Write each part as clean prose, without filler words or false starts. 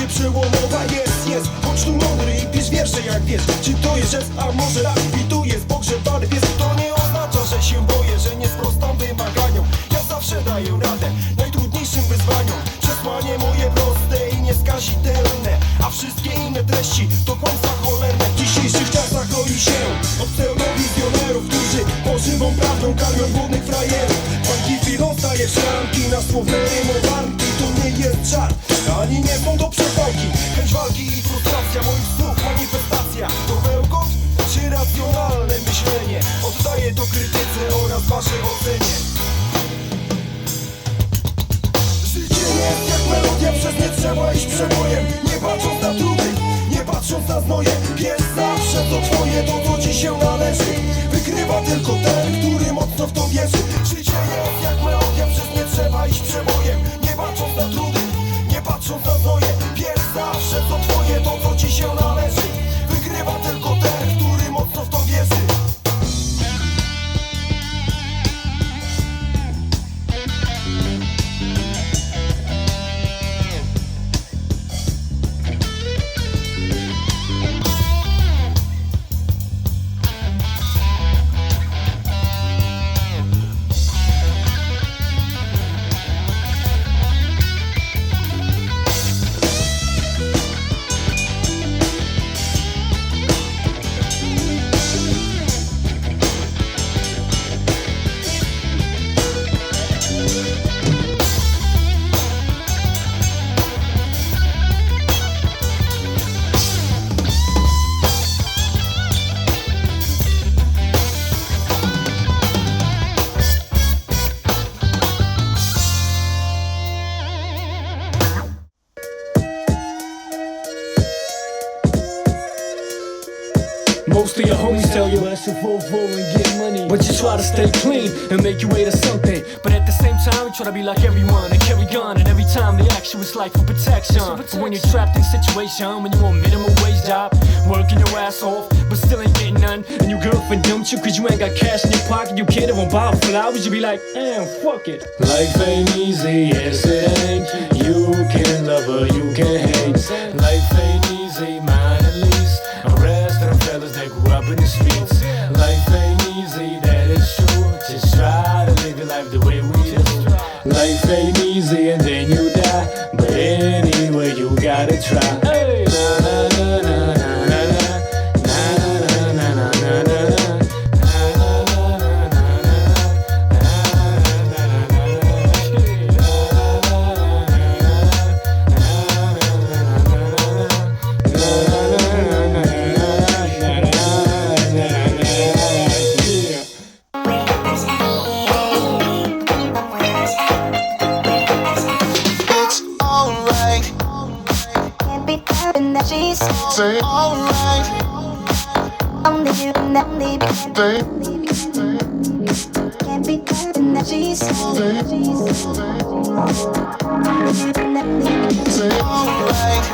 przełomowa jest, bądź tu mądry i pisz wiersze jak wiesz. Czy to jest rzecz, a może rak i tu jest pogrzebany pies. To nie oznacza, że się boję, że nie sprostam wymaganiom. Ja zawsze daję radę najtrudniejszym wyzwaniom. Przesłanie moje proste i nieskazitelne, a wszystkie inne treści to kłamstwa cholerne. W dzisiejszych czasach roi się od pseudowizjonerów, którzy pożywą prawdą karmią głodnych frajerów. Banki chwilą staje w szranki na słowne rymowanki. To nie jest żart, ani nie są to przepałki. Chęć walki i frustracja moich słów, manifestacja. To bełkot czy racjonalne myślenie? Oddaję to krytyce oraz waszej ocenie. Życie jest jak melodia, przez nie trzeba iść przebojem. Nie patrząc na trudy, nie patrząc na znoje. Wiesz zawsze to twoje, to co ci się należy. Wygrywa tylko ten, który mocno w to wierzy. Życie jest jak melodia, przez nie trzeba iść przebojem. Nie patrząc na trudy, nie patrząc na znoje. Wiesz zawsze to twoje, to co ci się należy. Wygrywa tylko ten, który mocno w to wierzy. Most of your homies tell you to vote and get money, but you try to stay clean and make your way to something. But at the same time, you try to be like everyone and carry on. And every time they ask you, it's like for protection. But when you're trapped in a situation when you want minimum wage job, working your ass off, but still ain't getting none, and your girlfriend dumped you 'cause you ain't got cash in your pocket, you can't even buy flowers, you be like, damn, fuck it. Life ain't easy, yes it ain't. You can love her, you can hate. Life ain't easy, mine at least. Rest of the fellas that grew up in the streets. Life ain't easy, that is true. Just try to live your life the way we do. Life ain't easy and then you die, but anyway you gotta try. Hey, na na na na na na na na na na na. Say alright. Only you and only me. Can't be doing that she's Say alright.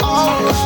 Alright.